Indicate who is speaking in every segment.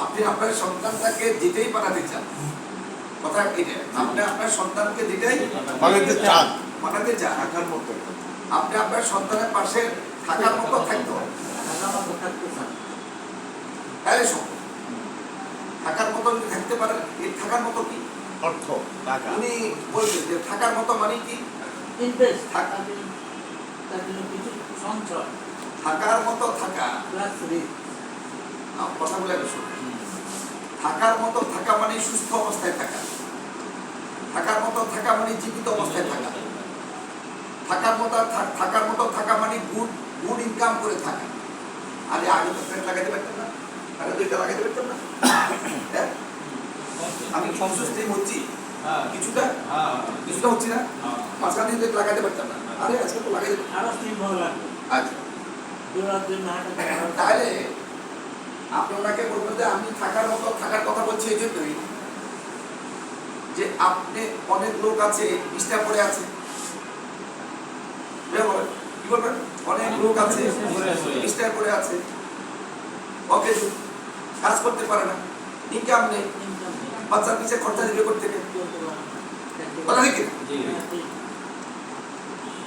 Speaker 1: আপনি আপনার সন্তানটাকে যেটাই পাঠাতে চান, কথা এটা, আপনি আপনার সন্তানকে যেটাই পাঠাতে চান, আপনি আপনার সন্তানের পাশে থাকার মতো থাকতে হবে। তাহলে থাকার মতো যদি থাকতে পারেন, এই থাকার মতো কি অর্থ? উনি বলছেন যে থাকার মতো মানে কি? থাকার মতো থাকা, কথা বলে থাকার মতো থাকা মানে সুস্থ অবস্থায় থাকা, থাকার মতো থাকা মানে জীবিত অবস্থায় থাকা, থাকার মতো থাকা মানে গুড ইনকাম করে থাকা। আরে আগে তো ফ্রেন্ড লাগাইতে পারতেন না, আগে দুইটা লাগাইতে পারতেন না। আমি সংশ্লিষ্ট হচ্ছি কিছুটা হচ্ছি না, মাঝখানে দিয়ে লাগাইতে পারতাম না। আরে আজকে তো লাগাইতে আচ্ছা, তাহলে আপনি ওনাকে বলবেন যে আমি থাকার মতো থাকার কথা বলছি এই জন্যই যে আপনি অনেক লোক আছে ইস্টা পড়ে আছে, কি বলবেন? অনেক লোক আছে ইস্টা পড়ে আছে, ওকে কাজ করতে পারে না, ইনকাম নেই, বাচ্চার পিছিয়ে খরচা দিবে করতে গেলে বলা নাকি?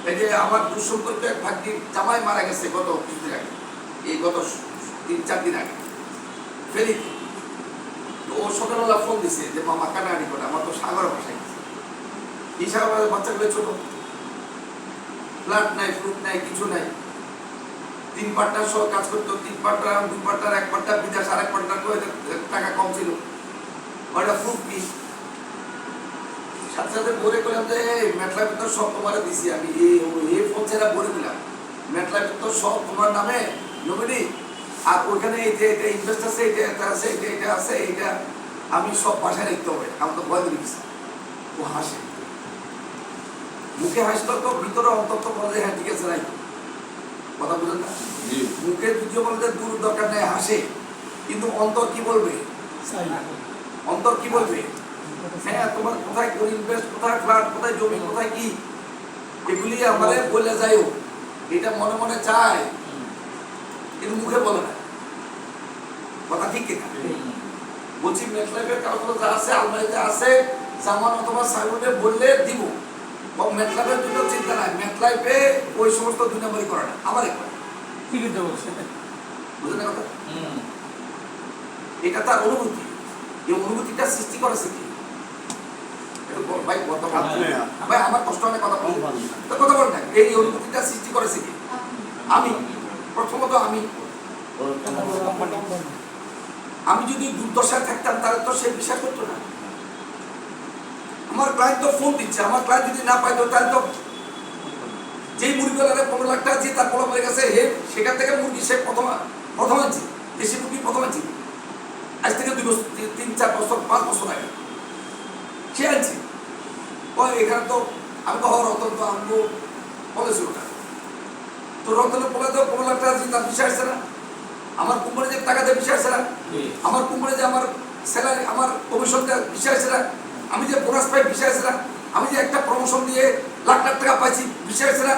Speaker 1: এই যে আমার দুঃসম্পর্ক এক ভাগ্যির জামাই মারা গেছে গত কিছুদিন আগে, এই গত 3-4 দিন আগে ফেরিতে। ও সকালবেলা ফোন দিছে যে মামা কানাডি করে, আমার তো সাগর ভাষায় গেছে, হিসাব বাচ্চাগুলো ছোট, ফ্ল্যাট নাই, ফ্রুট নাই, কিছু নাই, 3 পার্টনার সহ কাজ করতো, 3 পার্টনার 2 পার্টনার, 1 পার্টনার বিদেশ, আর 1 পার্টনার করে টাকা কম ছিল, ওটা প্রুফ কি? সাথে সাথে বলে করলাম যে মেটলা ভিতর সব তোমার দিছি আমি, এই ফোন ছেড়া বলে দিলাম মেটলা ভিতর সব তোমার নামে নমিনি, আর ওইখানে এই যে এটা ইনভেস্ট আছে, এটা আছে, এটা আছে, এটা আমি সব বাসায় রাখতে হবে, আমি তো ভয় দিচ্ছি। ও হাসে, মুখে হাসলো তো ভিতরে অন্তত বলে যে হ্যাঁ ঠিক আছে রাই, কথা বুঝলেন না? মুখে দ্বিতীয় বলে যে দূর দরকার নেই, হাসে, কিন্তু অন্তর কি বলবে? অন্তর কি বলবে? হ্যাঁ তোমার কোথায় ইনভেস্ট, কোথায় ফ্ল্যাট, কোথায় জমি, কোথায় কি, এগুলি আমাদের বলে যাইও, এটা মনে মনে চায় কিন্তু মুখে বলে না, কথা ঠিক কিনা? বলছি মেটলাইফের কাগজপত্র যা আছে আলমারিতে আছে, জামান অথবা সাইবনে বললে দিব, মেটলাইফের জন্য চিন্তা নাই, মেটলাইফে ওই সমস্ত 2 নম্বরই করে না, আমার একবার ঠিকই তো বলছে, বুঝলেন কথা? এটা তার অনুভূতি, এই অনুভূতিটা সৃষ্টি করেছে কি? ভাই আমার কষ্ট অনেক কথা বলেন না, এই অনুভূতিটা সৃষ্টি করেছে কি? আমি প্রথমত আমি যদি দুর্দশায় থাকতাম তাহলে তো সে বিশ্বাস করতো না। আমার ক্লায়েন্ট তো ফোন দিচ্ছে, আমার ক্লায়েন্ট যদি না পাইতো তাহলে তো যেই মুরগিওয়ালারে 15 লাখ টাকা দিয়ে তার পোলা মরে গেছে, সেখান থেকে মুরগি সে প্রথম আনছি, দেশি মুরগি প্রথম আনছি, আজ থেকে 2 বছর 3-4 বছর 5 বছর আগে সে আনছি। এখানে তো আমি তো রতন তো আমি বলেছিল না, তো রতনের পোলা তো 15 লাখ টাকা দিয়ে তার বিষয় আসছে না, আমার কোম্পানি যে টাকা দিয়ে বিষয় আসছে না, আমার কোম্পানি যে আমার স্যালারি, আমার কমিশন দেওয়ার বিষয় আসছে না, আমি যে বোনাস পাই বিষয় আসছে না, আমি যে একটা প্রমোশন দিয়ে লাখ লাখ টাকা পাইছি বিষয় আসছে না,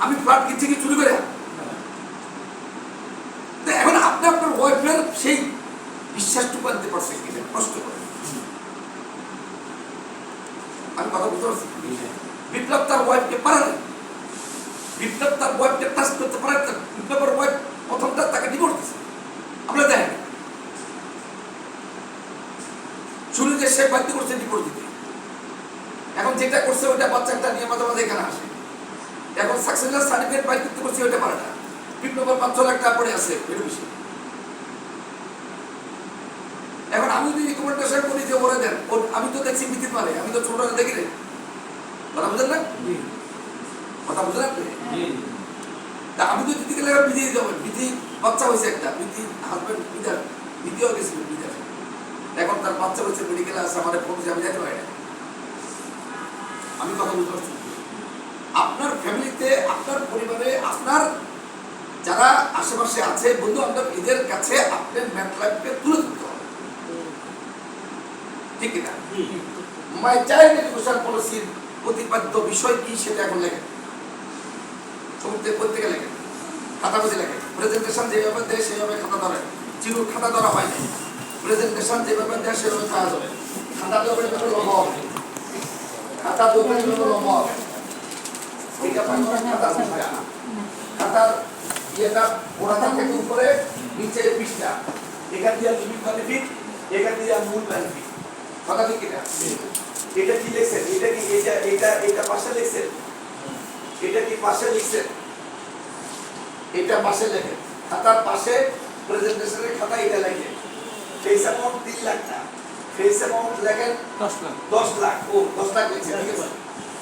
Speaker 1: আমি ফ্ল্যাট কিনছি কি চুরি করে? এখন আপনি আপনার ওয়াইফের সেই বিশ্বাসটুকু আনতে পারছেন কিনা কষ্ট করে? আমি কথা বুঝতে পারছি? বিপ্লব তার ওয়াইফকে পারে না, বিপ্লব তার ওয়াইফকে টাচ করতে পারে না, বিপ্লবের ওয়াইফ প্রথমটা তাকে ডিভোর্স দিচ্ছে, আমরা দেখেন শুরু যে সে বাধ্য করছে ডিভোর্স দিতে, এখন যেটা করছে ওইটা বাচ্চাটা নিয়ে মাঝে মাঝে এখানে আসে, এখন সাকসেসফুল সার্টিফিকেট পাই করতে করছে ওইটা পারে না, বিপ্লবের 5-6 লাখ টাকা পড়ে আছে এর বেশি। এখন আমি যদি রিকমেন্ডেশন করি যে ওরে দেন, আমি তো দেখছি বিদ্যুৎ মানে, আমি তো ছোটটা দেখি রে, কথা বুঝলেন না? কথা বুঝলেন আপনি? তা আমি তো দিদি গেলে বিধি যাবেন, বিধি বাচ্চা হয়েছে একটা, বিধি হাজব্যান্ড বিধি হয়ে গেছিল বিদেশ, এখন তার বাচ্চা হয়েছে মেডিকেলে আছে, আমাদের ফোন আমি যেতে পারি না। আমি কথা বুঝতে পারছি, আপনার ফ্যামিলিতে, আপনার পরিবারে, আপনার যারা আশেপাশে আছে বন্ধু বান্ধব, এদের কাছে আপনার মেটলাইফকে তুলে ধরতে হবে, ঠিক কিনা? মাই চাইল্ড এডুকেশন পলিসির প্রতি প্রতিপাদ্য বিষয় কি সেটা এখন লেখেন, সমুদ্রের প্রত্যেকে লেখেন, খাতা বুঝে লেখেন। প্রেজেন্টেশন যেভাবে দেয় সেভাবে খাতা ধরেন, চিরুর খাতা ধরা হয় না। প্রেজেন্টেশন যেভাবে দেয় সেভাবে পাওয়া যাবে। খাতা দেবে লম্বা হবে, খাতা দেবে লম্বা হবে। এটা খাতা বুঝবে না। খাতার ইয়েটা ওড়াটা থেকে উপরে নিচে পৃষ্ঠা, এখান দিয়ে লিমিট বেনিফিট, এখান দিয়ে মূল বেনিফিট। কথা ঠিক কিনা? এটা কি লিখছেন? এটা কি এটা পাশে লিখছেন? এটা কি পাশে লিখছেন? এটা পাশে লেখেন, খাতার পাশে প্রেজেন্টেশনের খাতা এটা লেখেন। ফেস অ্যামাউন্ট 3 লাখ না, ফেস অ্যামাউন্ট লেখেন 10 লাখ। 10 লাখ, ও 10 লাখ লিখছেন, ঠিক আছে।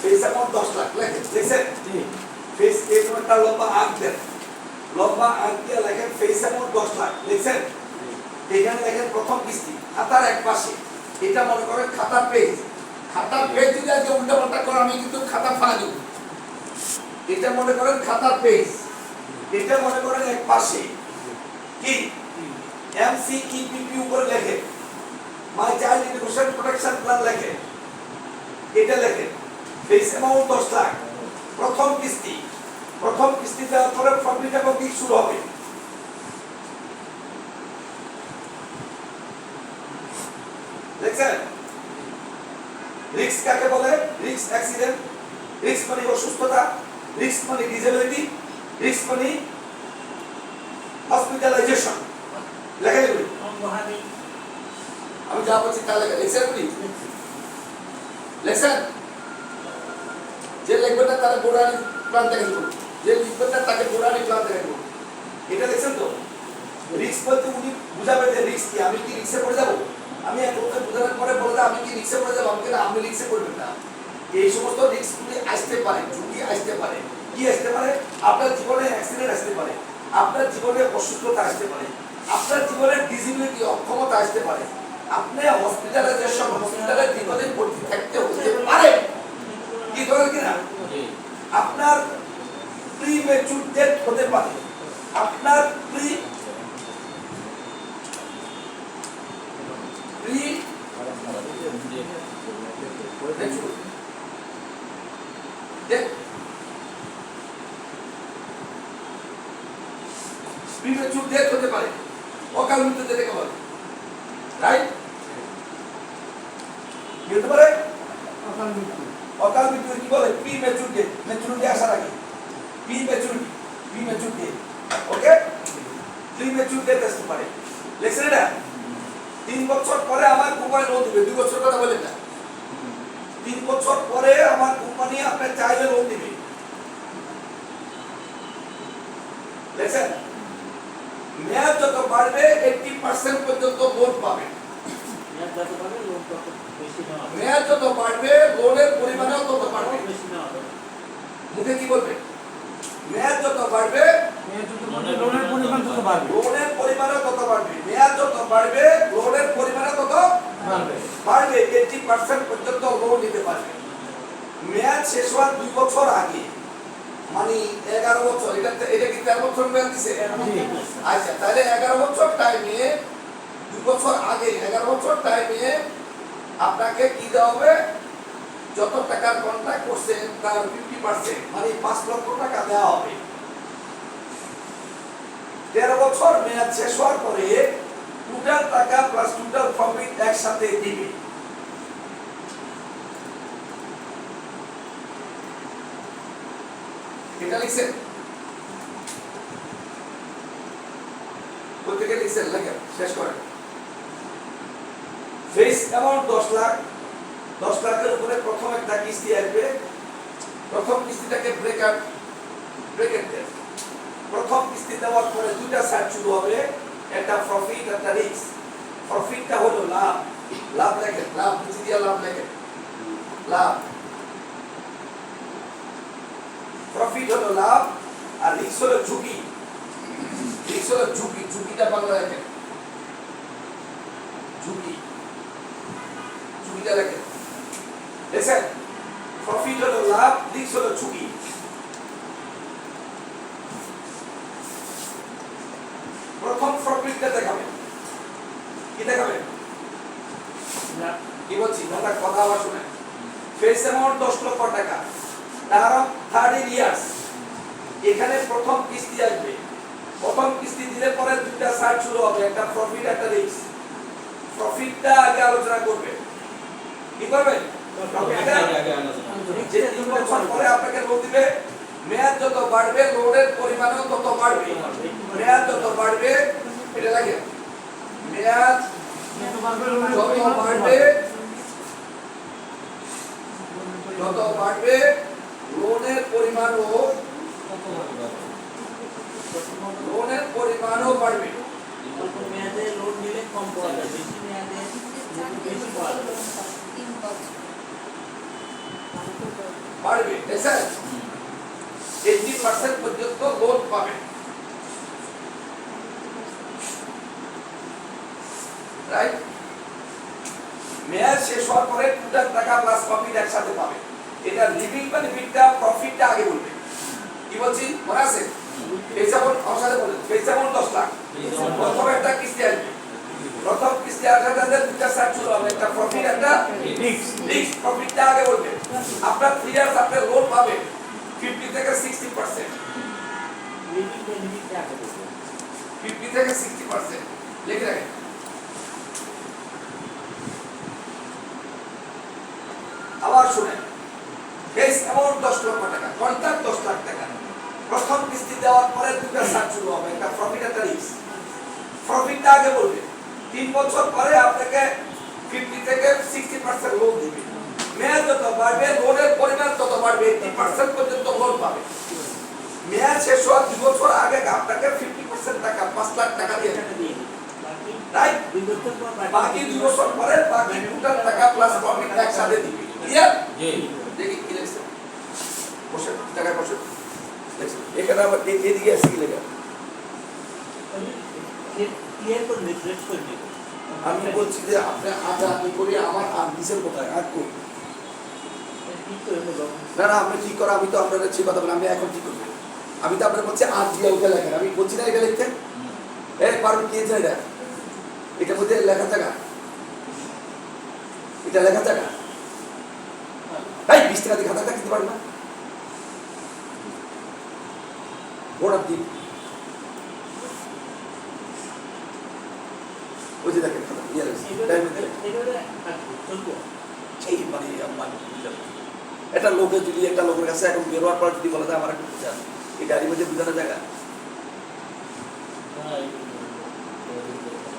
Speaker 1: ফেস অ্যামাউন্ট 10 লাখ লেখেন, লিখছেন? ফেস একটা লম্বা আঁক দেন, লম্বা আঁক দিয়ে লেখেন ফেস অ্যামাউন্ট 10 লাখ, লিখছেন? এখানে লেখেন প্রথম কিস্তি, খাতার এক পাশে। এটা মনে করেন খাতার পেজ, খাতার পেজ যদি আজকে উল্টাপাল্টা করে আমি কিন্তু খাতা ফাঁকা দেব। এটা মনে করেন খাতার পেজ, এটা মনে করেন এক পাশে কি এমসিইপিপি উপরে লেখে my child education protection plan লেখে, এটা লেখে ফেস অ্যামাউন্ট 10 লাখ, প্রথম কিস্তি। প্রথম কিস্তি দেওয়ার পরে প্রফিট অ্যাকাউন্টিং শুরু হবে। দেখছেন? রিস্ক কাকে বলে? রিস্ক অ্যাক্সিডেন্ট, রিস্ক মানে অসুস্থতা, রিস্ক মানে ডিসেবিলিটি, রিস্ক মানে হসপিটালাইজেশন। লেখা দেবে, আমি যা বলছি তা লেখা। লিখছেন আপনি? লিখছেন? যে লিখবে না তার গোড়ানি প্ল্যান দেখে দেবো, যে লিখবে না তাকে গোড়ানি প্ল্যান দেখে দেবো। এটা লিখছেন তো? রিস্ক বলতে উনি বুঝাবে যে রিস্ক কি, আমি কি রিস্কে পড়ে যাবো? আমি এক লোককে বোঝানোর পরে বলে আমি কি রিস্কে পড়ে যাবো? আমাকে আপনি রিস্কে পড়বেন না। এই সমস্ত রিস্কগুলি আসতে পারে, ঝুঁকি আসতে পারে। কি আসতে পারে? আপনার জীবনে অ্যাক্সিডেন্ট আসতে পারে, আপনার জীবনে অসুস্থতা আসতে পারে, আপনার জীবনে ডিসেবিলিটি অক্ষমতা আসতে পারে, আপনি হসপিটালাইজেশন হসপিটালে দীর্ঘদিন ভর্তি থাকতে হতে পারে। কি ধরেন কিনা? আপনার প্রিমেচুর ডেথ হতে পারে, আপনার প্রিমেচুর ডেথ হতে পারে, অকাল মৃত্যু যেটাকে বলে, রাইট? কি হতে পারে? অকাল মৃত্যু। অকাল মৃত্যু কি বলে? প্রিমেচুর ডেথ, ম্যাচুরিটি আসার আগে প্রিমেচুরিটি, প্রিমেচুর ডেথ। ওকে, প্রিমেচুর ডেথ আসতে পারে। লেখছেন এটা? 3 বছর পরে আমার কোম্পানি লোন দিবে। 2 বছর কথা বলেন না, 3 বছর পরে আমার কোম্পানি আপনার চাইলে লোন দিবে। লেখছেন? মেয়াদ যত বাড়বে 80% পর্যন্ত লোন পাবেন। মেয়াদ যত বাড়বে লোনের পরিমাণও তত বাড়বে। মুখে কি বলবে? মেয়াদ যত বাড়বে লোনের পরিমাণ তত বাড়বে, লোনের পরিমাণও তত বাড়বে। মেয়াদ যত বাড়বে লোনের পরিমাণও তত বাড়বে। 80% পর্যন্ত লোন নিতে পারবে। মেয়াদ শেষ হওয়ার 2 বছর আগে, মানে 11 বছর, এটা কি 13 বছর মেয়াদ দিছে? আচ্ছা, তাহলে 11 বছর টাইমে, 2 বছর আগে 11 বছর টাইমে আপনাকে কি দেওয়া হবে? যত টাকার কন্ট্রাক্ট করছেন তার 50%, মানে 5 লক্ষ টাকা দেওয়া হবে। 13 বছর মেয়াদ শেষ হওয়ার পরে টোটাল টাকা প্লাস টোটাল প্রফিট একসাথে দিবে। এটা লিখছেন? কোথা থেকে লিখছেন? লেখেন, শেষ করেন। ফেস অ্যামাউন্ট 10 লাখ, 10 লাখের উপরে প্রথম একটা কিস্তি আসবে। প্রথম কিস্তিটাকে ব্রেকেট দেন। প্রথম কিস্তি দেওয়ার পরে 2টা সাইড শুরু হবে, একটা প্রফিট, একটা রিস্ক। প্রফিটটা হলো লাভ, লাভ লেখেন, লাভ বুঝি দিয়া লাভ লেখেন, লাভ। প্রফিট হলো লাভ, আর রিস্ক হলো ঝুঁকি। রিস্ক হলো ঝুঁকি, ঝুঁকিটা বাংলা লেখেন, ঝুঁকি, ঝুঁকিটা লেখেন। দেখছেন? প্রফিট হলো লাভ, রিস্ক হলো ঝুঁকি। প্রথম প্রফিটটা দেখাবেন, কি দেখাবেন? কি বলছি? কথা আবার শুনেন। ফেস অ্যামাউন্ট 10 লক্ষ টাকা, 30 ইয়ার্স এখানে প্রথম কিস্তি আসবে প্রথম কিস্তি দিলে পরে দুইটা সাইড শুরু হবে একটা প্রফিট একটা রিস্ক প্রফিটটা আগে আলোচনা করবে কি করবেন যে 3 বছর পরে আপনাকে লোন দিবে মেয়াদ যত বাড়বে লোনের পরিমাণও তত বাড়বে মেয়াদ যত বাড়বে এটা লাগে মেয়াদ যত বাড়বে লোনের পরিমাণও বাড়বে
Speaker 2: অল্প মেয়াদে লোন নিলে কম পাওয়া যায় বেশি মেয়াদে বেশি পাওয়া যায়
Speaker 3: 3 বছর
Speaker 1: বাড়বে স্যার 80% পর্যন্ত লোন পাবে রাইট মেয়াদ শেষ হওয়ার পরে টোটাল টাকা প্লাস প্রফিট একসাথে পাবে এটা লিভিং বেনিফিটটা প্রফিটটা আগে বলবে কি বলছি মনে আছে এই যেমন আমার সাথে বলেন এই যেমন 10 লাখ প্রথম একটা কিস্তি আসবে প্রথম কিস্তি আসাতে দুটা সাইড শুরু হবে একটা প্রফিট একটা রিস্ক প্রফিটটা আগে বলবে আপনার 3 ইয়ার্স আপনি লোন পাবে 50 থেকে 60%
Speaker 2: লিভিং বেনিফিট আগে বলবো
Speaker 1: 50 থেকে 60% লিখে রাখেন আবার শুনেন বেস অ্যামাউন্ট 10 লক্ষ টাকা কন্ট্রাক্ট 10 লাখ টাকা প্রথম কিস্তি দেওয়ার পরে দুটো সাইড শুরু হবে একটা প্রফিট একটা রিস্ক প্রফিটটা আগে বলবে 3 বছর পরে আপনাকে 50 থেকে 60% লোন দিবে মেয়াদ যত বাড়বে লোনের পরিমাণ তত বাড়বে 80% পর্যন্ত লোন পাবে মেয়াদ শেষ হওয়ার 2 বছর আগে আপনাকে 50% টাকা 5 লাখ টাকা দিয়ে দেবে রাইট বাকি 2 বছর পরে বাকি টোটাল টাকা প্লাস প্রফিট একসাথে দিবে ক্লিয়ার
Speaker 4: জি
Speaker 1: দেখি কি লেখছে বসে টাকায় বসে লেখছে এখানে আবার এদিকে আছে কি লেখা
Speaker 2: ক্লিয়ার করে রিফ্রেশ করে দিই
Speaker 1: আমি বলছি যে আপনি আটা কি করি আমার আর নিচের কোথায় আর কই না না আপনি ঠিক করে আমি তো আপনাদের ঠিক কথা বলি আমি এখন ঠিক করব আমি তো আপনাদের বলছি আর দিয়ে ওকে লেখেন আমি বলছি না এটা লিখতে পারবেন কি এটা এটার মধ্যে লেখা থাকা এটা লেখা থাকা তাই 20 টাকা দিয়ে খাতা কিনতে পারবেন না ভোটার দিন ওই যে দেখেন খাতা দিয়ে রয়েছে এই মানে এটা লোকে যদি একটা লোকের কাছে এখন বেরোয়ার পর যদি বলে আমার একটু বুঝান এই গাড়ির মধ্যে বুঝানোর জায়গা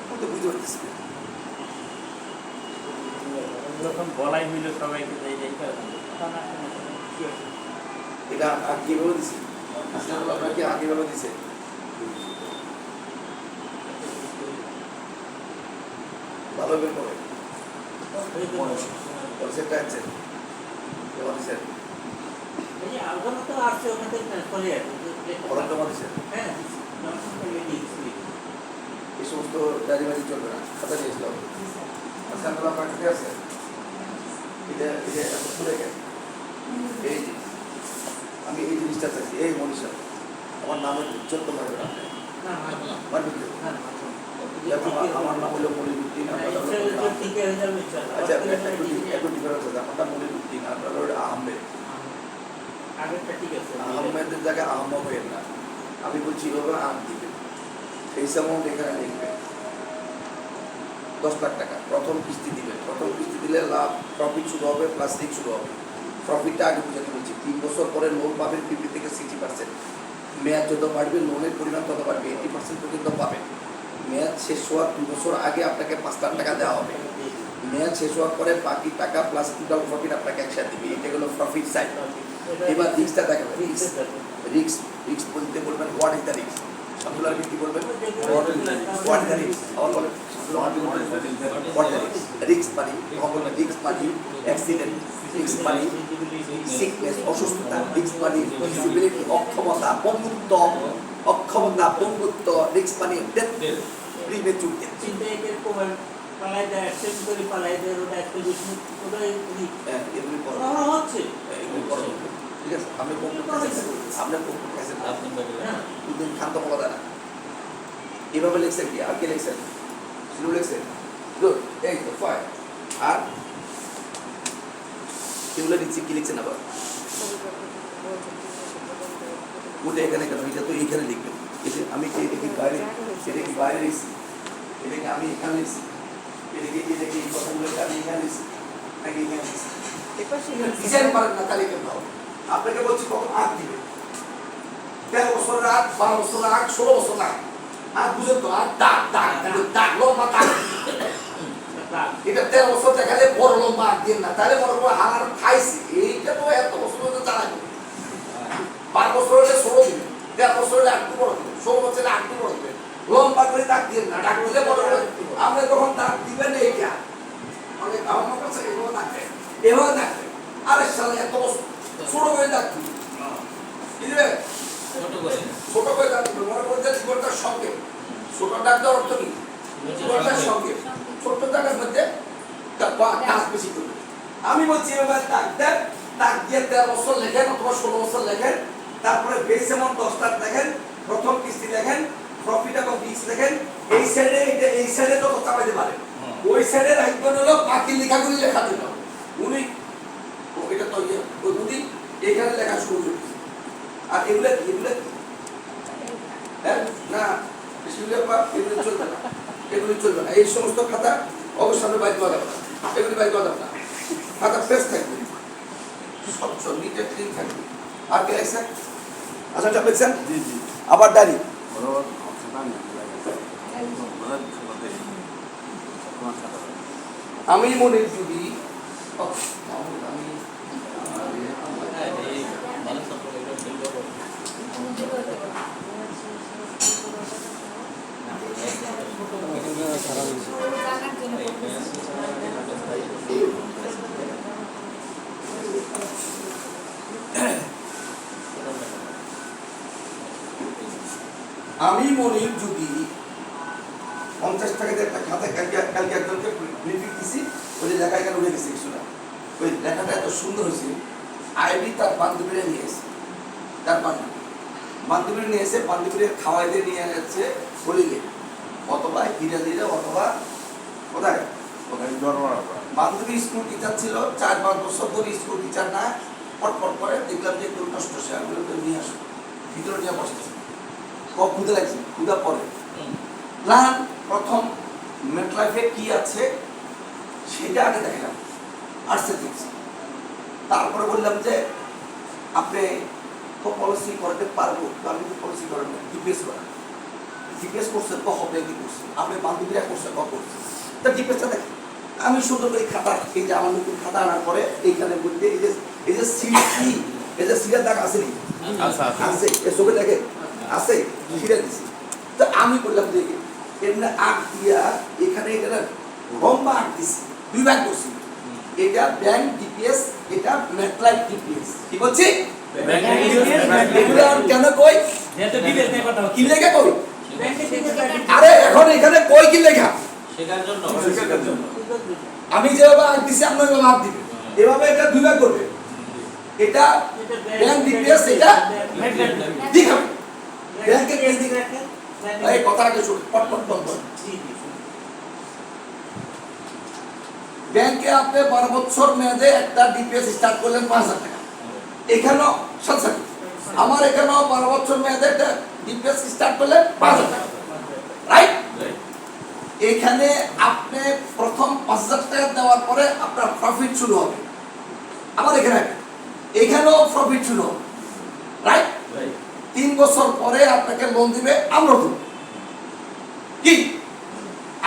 Speaker 1: বুঝতে পারতেছি
Speaker 2: যখন বলাই হইল সবাইকে
Speaker 1: এটা আগে ভাবে দিছে আপনাকে আগে ভাবে দিছে ভালো বের করে সেটা আছে স্যার
Speaker 2: এই আলগানো তো আসছে ওখান থেকে ট্রান্সফার হয়ে
Speaker 1: ওরা তো আমাদের
Speaker 2: হ্যাঁ
Speaker 1: এই সমস্ত গাড়ি বাড়ি চলবে না খাতা নিয়েছিল আজকে আমরা পাঠিয়ে আছে এটা এত খুলে গেছে এই যে আমি এই জিনিসটা চাইছি এই মনীষা আমার নাম চোদ্দ মারবে না মারবে আমার নাম হলো মনিরুদ্দিন আচ্ছা একটু ডিফারেন্স আছে আমার নাম মনিরুদ্দিন আপনার হলো আহমেদ আহমেদের জায়গায় আহমদ হয়ে না আমি বলছি এভাবে আম দিবেন সেই অ্যামাউন্ট এখানে লিখবেন 10 লাখ টাকা প্রথম কিস্তি দিবেন প্রথম কিস্তি দিলে লাভ প্রফিট শুরু হবে প্লাস রিস্ক শুরু হবে প্রফিটটা আগে বুঝাতে বলছি 3 বছর পরে লোন পাবেন 50 থেকে 60% মেয়াদ যত বাড়বে লোনের পরিমাণ তত বাড়বে 80% পর্যন্ত পাবেন মেয়াদ শেষ হওয়ার 2 বছর আগে আপনাকে 5 লাখ টাকা দেওয়া হবে মেয়াদ শেষ হওয়ার পরে বাকি টাকা প্লাস টোটাল প্রফিট আপনাকে একসাথে দিবে এটা হলো প্রফিট সাইড এবার রিস্কটা দেখাবেন রিস্ক বলতে বলবেন হোয়াট ইজ দ্য রিস্ক সামুলার কি বলবেন হোয়াট ইজ দ্য রিস্ক আমার বলেন হোয়াট দ্য রিস্ক মানে কখনো রিস্ক মানে অ্যাক্সিডেন্ট রিস্ক মানে সিকনেস অসুস্থতা রিস্ক মানে ডিসেবিলিটি অক্ষমতা পঙ্গুত্ব রিস্ক মানে ডেথ প্রিমেচুর ডেথ
Speaker 2: পালাই দেয় অ্যাক্সিডেন্ট করে পালাই দেয় ওটা একটা জিনিস ওটাই
Speaker 1: এগুলি
Speaker 2: হচ্ছে
Speaker 1: ঠিক আছে আপনি আপনার দুদিন খান্ত বলা যায় না এভাবে লিখছেন কি আর কে লিখছেন শুরু লিখছেন গুড এই তো ফাইন আর এগুলো লিখছি কি লিখছেন আবার ওটা এখানে কেন, এটা তো এইখানে লিখবেন। এটা আমি কি এটা কি বাইরে, এটা কি বাইরে লিখছি, এটাকে আমি এখানে লিখছি, এটাকে এই কথাগুলো আমি এখানে লিখছি নাকি এখানে লিখছি? ডিজাইন পারেন না তাহলে কেন হবে? আপনাকে বলছি কত আগ দিবে, 13 বছরের আগ, 12 বছরের আগ, 16 বছর আগ, আর বুঝেন তো, আর দাগ দাগ দাগ লম্বা দাগ। এটা 13 বছর দেখালে বড় লম্বা আগ দিয়ে না, তাহলে মনে করবো হার খাইছি। এইটা তো এত বছর ধরে চালাই 12 বছর হলে 16 দিবে, 13 বছর হলে 8 বড় দিবে, 16 বছর হলে 8 বড় দিবে। লম্বা করে দাগ দিয়ে না, দাগ দিলে বড় হবে। আপনি তখন দাগ দিবেন এইটা, অনেক আমার কাছে এভাবে দাগে, এভাবে দাগে। আরে সালে এত বছর ছোট করে দাগ দিবে, বুঝলে? ছোট করে দাগ দিবে, মনে করছে জীবনটার সঙ্গে ছোট দাগ দেওয়ার অর্থ কি? জীবনটার সঙ্গে ছোট দাগের মধ্যে কাজ বেশি করবে। আমি বলছি এবার দাগ দেন, দাগ দিয়ে 13 বছর লেখেন অথবা 16 বছর লেখেন, তারপরে বেস এমন 10 টাকা লেখেন, প্রথম কিস্তি লেখেন, প্রফিট এবং রিস্ক লেখেন। এই সাইডে এটা এই সাইডে যত চাপাইতে পারে, ওই সাইডে রাখবেন হলো বাকি লেখাগুলি লেখা দিল উনি। এটা তো ওই উনি এখানে লেখা শুরু করেছে। আর এগুলা কি, এগুলা কি? হ্যাঁ না, এগুলি চলবে না, এগুলি চলবে না। এই সমস্ত খাতা অবশ্যই বাইর করা যাবে না, এগুলি বাইর করা যাবে না। খাতা ফ্রেশ থাকবে, স্বচ্ছ নিটে ক্লিন থাকবে। আর কে লেখছেন? আচ্ছা চাপ লিখছেন?
Speaker 3: জি জি।
Speaker 1: আবার ডায়রি। আমি মনে যদি আমি মনির যদি 50 টাকা দিয়ে একটা খাতা কালকে একজনকে ব্রিফিং দিছি, ওই যে লেখা এখানে উঠে গেছে কিছুটা, ওই লেখাটা এত সুন্দর হয়েছে। আইবি তার বান্ধবীরা নিয়ে এসে, তার বান্ধবীরা নিয়ে এসে বান্ধবীরা খাওয়াই দিয়ে নিয়ে যাচ্ছে হলিলে অথবা হিরালিলে অথবা কোথায় বান্ধবী স্কুল টিচার ছিল, 4-5 বছর ধরে স্কুল টিচার না, পটপট করে দেখলাম যে একটু নষ্ট শেয়ারগুলো নিয়ে আসো, ভিতরে নিয়ে বসতেছে। ক্ষুদা লাগছে, ক্ষুদা পরে প্ল্যান প্রথম মেটলাইফে কি আছে সেটা আগে দেখলাম, আর্টসে দেখছি। তারপরে বললাম যে আপনি পলিসি করতে পারবো, আমি পলিসি করেন না, ডিপিএস করেন। ডিপিএস করছে তো হবে কি করছে, আপনি বান্ধবীরা করছে তো করছে, তা ডিপিএসটা দেখেন। আমি সুন্দর করে খাতা, এই যে আমার নতুন খাতা আনার পরে এইখানে বলতে এই যে সিটি, এই যে সিটার দাগ আছে নি, আছে এ চোখে দেখে আছে, সিটা দিছি। তো আমি বললাম যে এমনি আগ দিয়া এখানে এটা লম্বা আগ দিছি, 2 ভাগ করছি। এটা ব্যাংক ডিপিএস, এটা মেটলাইফ ডিপিএস। কি বলছি? এগুলো কেন কই? কি লেখা কই? আরে এখন এখানে কই কি লেখা?
Speaker 2: শেখার জন্য।
Speaker 1: আমি যেভাবে আগ দিছি আপনি ওইভাবে আগ দিবেন, এভাবে এটা 2 ভাগ করবে। এটা ব্যাংক ডিপিএস, এটা দেখাবে ব্যাংকে কি দিকে রাখেন। এই কথাটাকে শুনুন, পটপট পটপট। ব্যাংকে আপনি 12 বছর মেয়াদে একটা ডিপিএস স্টার্ট করলেন 5000 টাকা, এখানেও সাথে আমার এখানেও 12 বছর মেয়াদে একটা ডিপিএস স্টার্ট করলেন 5000 টাকা, রাইট? এখানে আপনি প্রথম 5000 টাকা দেওয়ার পরে আপনার প্রফিট শুরু হবে। আবার এখানেও প্রফিট শুরু হবে, রাইট? 3 বছর পরে আপনাকে লোন দিবে আমরা কি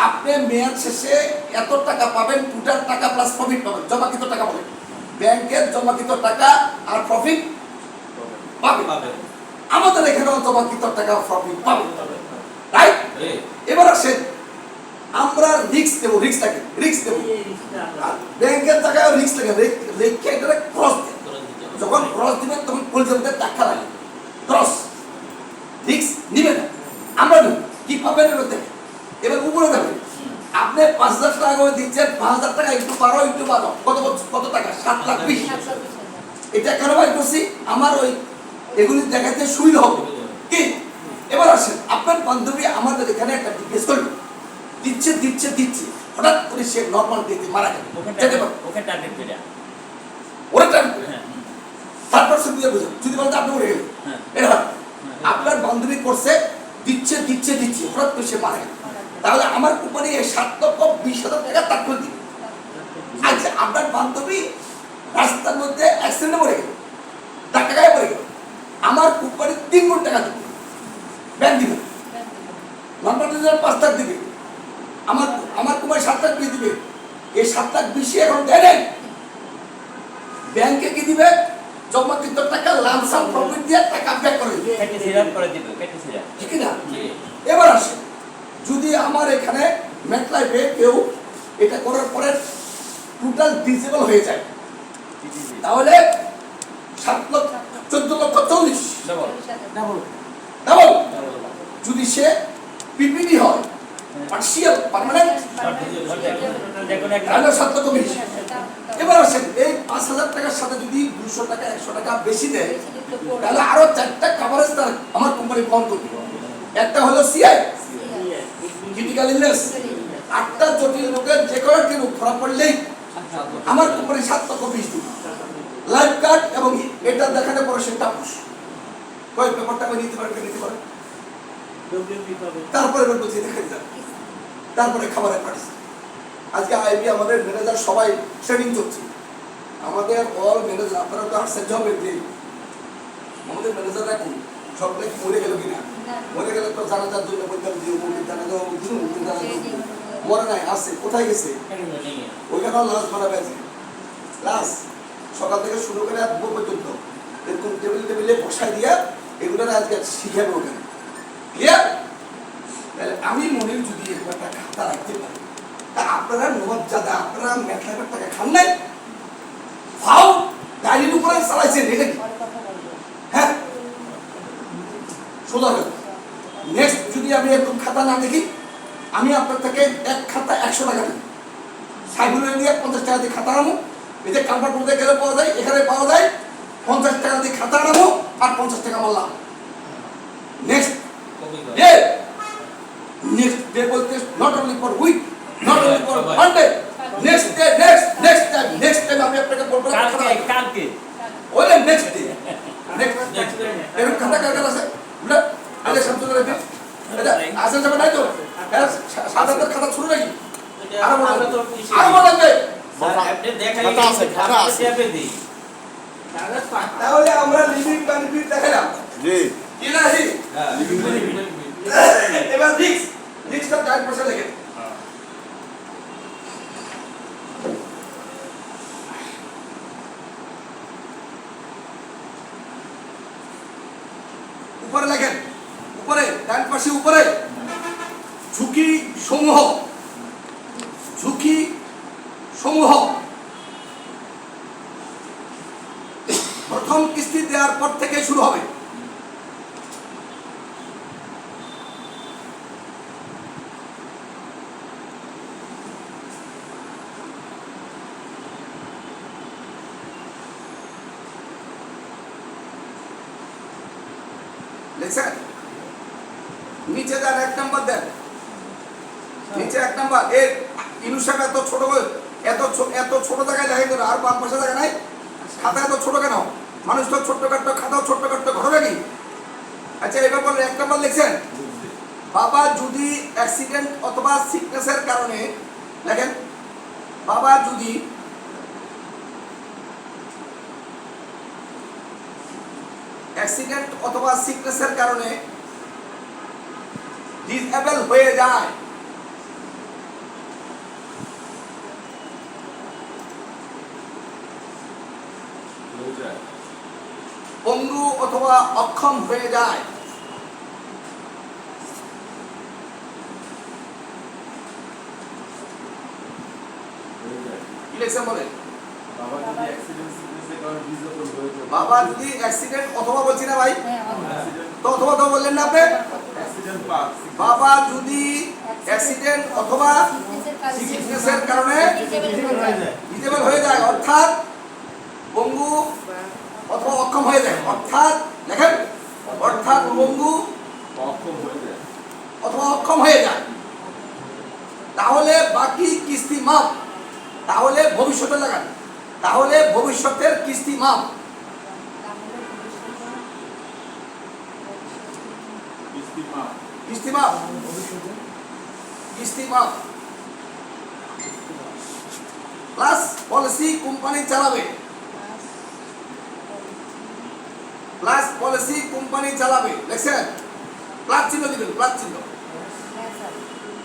Speaker 1: আপনি মেয়াদ শেষে এত টাকা পাবেন, টোটাল টাকা প্লাস প্রফিট পাবেন, জমাকৃত টাকা পাবেন, ব্যাংকের জমাকৃত টাকা আর প্রফিট পাবেন। আমাদের এখানেও জমাকৃত টাকা প্রফিট পাবেন, রাইট? এবার আসেন আমরা রিস্ক দেব, রিস্ক দেব, ব্যাংকের টাকায় রিস্ক লাগে, রেখে এটা ক্রস দেন। যখন ক্রস দিবেন তখন পরিচালকের টাকা লাগে, ক্রস রিস্ক নিবে না, আমরা নেব। কি পাবেন এবার উপরে যাবে। আপনি 5000 টাকা করে দিচ্ছেন, 5000 টাকা একটু বাড়ো, কত টাকা? 7,20,000। এটা কেন বাইর করছি? আমার ওই এগুলি দেখাতে সুবিধা হবে কি। এবার আসেন আপনার বান্ধবী আমাদের এখানে একটা ডিপিএস করলো, দিচ্ছে হঠাৎ করে সে নরমাল ডেতে মারা গেল,
Speaker 2: ওকে টার্গেট করে
Speaker 1: ওরা টার্গেট 7% দিয়ে বুঝুন, যদি বলতে আপনি উড়ে গেলেন, এটা আপনার বান্ধবী করছে, দিচ্ছে দিচ্ছে দিচ্ছে, হঠাৎ করে সে মারা গেল, তাহলে আমার কোম্পানি এই 7,20,000 টাকা তার করে দিবে। আচ্ছা, আপনার বান্ধবী রাস্তার মধ্যে অ্যাক্সিডেন্টে মরে গেল, টাকা গায়ে পড়ে গেল, আমার কোম্পানি 3 কোটি টাকা দিবে, ব্যাংক দিবে, নম্বর 5 লাখ দিবে, আমার কোম্পানি 7 লাখ দিয়ে দিবে। এই 7,20,000 এখন দেয় নাই, ব্যাংকে কি দিবে? জমাকৃত টাকা লামসাম প্রফিট দিয়ে টাকা ব্যাক করে দিবে, ঠিক না? এবার আসে, যদি আমার এখানে মেটলাইফে কেউ এটা করার পরে টোটাল ডিসেবল হয়ে যায়, তাহলে 7,14,40,000 ডাবল। যদি সে পিপিডি হয়, পার্সিয়াল পার্মানেন্ট, তাহলে 7,20,000। এবার আসেন, এই 5,000 টাকার সাথে যদি 200 টাকা 100 টাকা বেশি দেয়, তাহলে আরো 4টা কভারেজ তার আমার কোম্পানি বহন করবে। একটা হলো সিআই, ক্রিটিক্যাল ইলনেস, 8টা জটিল রোগের যে কোনো একটি রোগ ধরা পড়লেই আমার কোম্পানি 7,20,000 দিবে। লাইফ কার্ড এবং এটা দেখাতে পরে সে টাপুস কয় পেপারটা আমি নিতে পারে, নিতে পারে, তারপরে বলছি দেখে যান, তারপরে খাবারের পাঠিয়েছে। আজকে আইবি আমাদের ম্যানেজার সবাই ট্রেনিং চলছে, আমাদের অল ম্যানেজার, আপনারা তো আসছেন জবের দিন, আমাদের ম্যানেজাররা কি সবটা কি মরে গেল কিনা? মরে গেলে তো জানাজার জন্য বলতাম যে জানাজা মরে নাই, আসছে, কোথায় গেছে? ওইখানেও লাশ মারা গেছে, লাশ সকাল থেকে শুরু করে আর দুপুর পর্যন্ত এরকম টেবিলে বসাই দিয়া এগুলোর আজকে শিখাবে ওখানে, ক্লিয়ার? তাহলে আমি মনে যদি একটা খাতা রাখতে পারি, তা আপনারা নবাবজাদা, আপনারা মেটলাইফের টাকা খান নাই, ফাও গাড়ির উপরে চালাইছেন, এটা কি? হ্যাঁ, সোজা কথা। নেক্সট যদি আমি এরকম খাতা না দেখি, আমি আপনার থেকে এক খাতা 100 টাকা দিই, সাইকেল দিয়ে 50 টাকা দিয়ে খাতা আনবো, এই যে কাম্পার পড়তে গেলে পাওয়া যায়, এখানে পাওয়া যায়, 50 টাকা দিয়ে খাতা আনবো আর 50 টাকা মারলাম। নেক্সট ডে, নেক্সট ডে বলতে not only for week, not only for Monday, next day, next time আমি আপনাকে বলবো
Speaker 2: কালকে
Speaker 1: ওলে নেক্সট ডে, নেক্সট এরকম খাতা কার আছে বুঝলে? আরে শামসুল রাব্বি এটা আসল যাবে নাই তো, সাদাদের খাতা শুরু নাকি? আর বলা যায়
Speaker 2: খাতা আছে, খাতা আছে,
Speaker 1: তাহলে আমরা লিভিং বেনিফিট দেখালাম,
Speaker 3: জি
Speaker 1: কি না? Living benefit. এবার রিস্কটা 10% লিখে উপরে লেখেন, উপরে ডান পাশে উপরে ঝুঁকি সমূহ, ঝুঁকি সমূহ প্রথম কিস্তি দেওয়ার পর থেকে শুরু হবে। লিখছেন? নিচে যান, 1 নাম্বার দেন, নিচে 1 নাম্বার। এর ইনুসাব এত ছোট, এত ছোট জায়গায় লেখা কেন? আর বাম পাশে জায়গা নাই, খাতা এত ছোট কেন? মানুষ তো ছোট্ট কাট্ট, খাতাও ছোট্ট কাট্ট ঘটবে কি? আচ্ছা, এবার বলেন 1 নাম্বার লিখছেন, বাবা যদি অ্যাক্সিডেন্ট অথবা সিকনেসের কারণে, দেখেন, বাবা যদি অ্যাক্সিডেন্ট অথবা সিকনেসের কারণে ডিসএবল হয়ে যায়, পঙ্গু অথবা অক্ষম হয়ে যায়, কি লিখছেন বলেন? বাবা যদি অ্যাক্সিডেন্ট অথবা, বলছি না ভাই, তো অথবা তো বললেন না আপনি? বাবা যদি অ্যাক্সিডেন্ট অথবা সিকনেসের কারণে ডিসেবল হয়ে যায়, অর্থাৎ পঙ্গু অথবা অক্ষম হয়ে যায়, অর্থাৎ দেখেন, অর্থাৎ পঙ্গু অথবা অক্ষম হয়ে যায়, তাহলে বাকি কিস্তি মাফ। তাহলে ভবিষ্যতে লাগান, তাহলে ভবিষ্যতের কিস্তি মাফ। কিস্তি মাফ, কিস্তি মাফ প্লাস পলিসি কোম্পানি চালাবে, প্লাস পলিসি কোম্পানি চালাবে, দেখছেন? প্লাস চিহ্ন দিবেন, প্লাস চিহ্ন,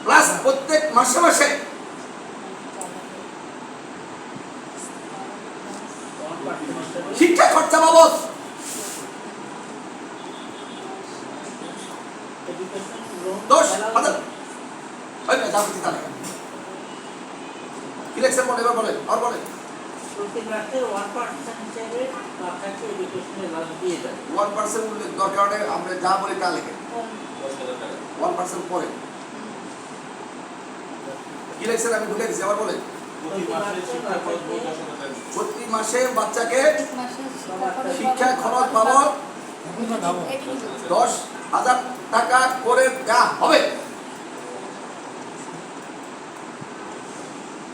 Speaker 1: প্লাস প্রত্যেক মাসে মাসে শিক্ষা খরচা বাবদ
Speaker 2: এডুকেশন লোন
Speaker 1: 10,000 ওই না যাবতীয় তালিকা কি লেখছেন বলেন, এবার বলেন, আর বলেন।
Speaker 2: প্রতি মাসে 1% হিসেবে আপনাকে এডুকেশনের লাভ দিয়ে দেয়।
Speaker 1: 1% উল্লেখ দরকার নেই, আমরা যা বলি তা লিখেন। 1% পরে কি লেখছেন আমি ভুলে গেছি, আবার বলেন। প্রতি মাসে বাচ্চাকে শিক্ষা খরচ বাবদ 10,000 টাকা করে দেওয়া হবে।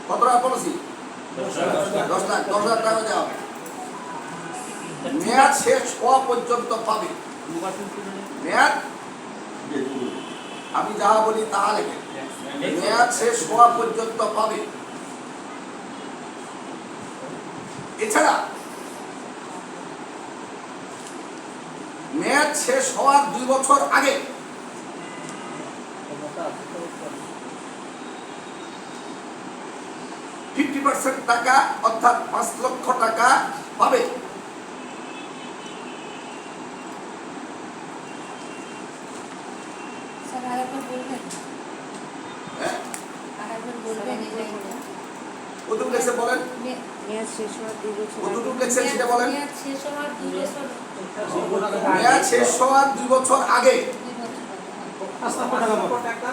Speaker 1: কত টাকা পলিসি? 10 লাখ, 10,000 টাকা দেওয়া হবে। মেয়াদ শেষ হওয়া পর্যন্ত পাবে। মেয়াদ আমি যাহা বলি তাহা লেখেন। মেয়াদ শেষ হওয়া পর্যন্ত পাবে। এছাড়া মেয়াদ শেষ হওয়ার 2 বছর আগে 50% টাকা অর্থাৎ 5 লক্ষ টাকা পাবে। হ্যাঁ? কতটুকু লেখছেন বলেন?
Speaker 3: মেয়াদ শেষ হওয়ার 2 বছর
Speaker 1: কতটুকু লেখছেন সেটা বলেন।
Speaker 3: মেয়াদ শেষ হওয়ার 2 বছর
Speaker 1: মেয়াদ শেষ হওয়ার 2 বছর আগে
Speaker 2: 5 লক্ষ টাকা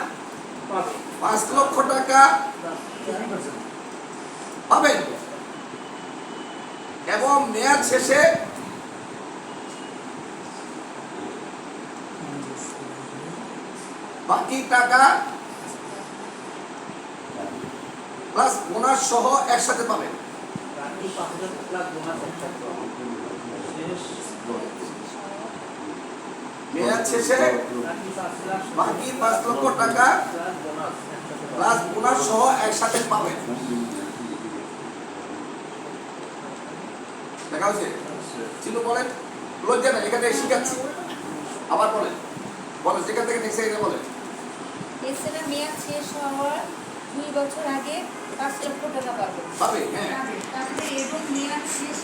Speaker 2: পাবে।
Speaker 1: 5 লক্ষ টাকা পাবেন এবং মেয়াদ শেষে বাকি টাকা প্লাস বোনাস সহ একসাথে পাবেন।
Speaker 2: বাকি 5 লাখ বোনাস একসাথে পাবে।
Speaker 1: মেয়াদ শেষে
Speaker 2: বাকি 5 লাখ
Speaker 1: বাকি 5 লক্ষ টাকা
Speaker 2: প্লাস বোনাস একসাথে পাবে।
Speaker 1: প্লাস বোনাস সহ একসাথে পাবেন। দেখা হয়েছে? চিনু বলেন, লজ্জা নেই, এখানে শিখাচ্ছি। আবার বলেন, বলেন যেখান থেকে দেখছে এটা বলেন।
Speaker 3: এছাড়া মেয়াদ শেষ হওয়ার 2 বছর আগে 5 লক্ষ টাকা পাবে।
Speaker 1: পাবে, হ্যাঁ।
Speaker 3: তারপরে এবং মেয়াদ শেষ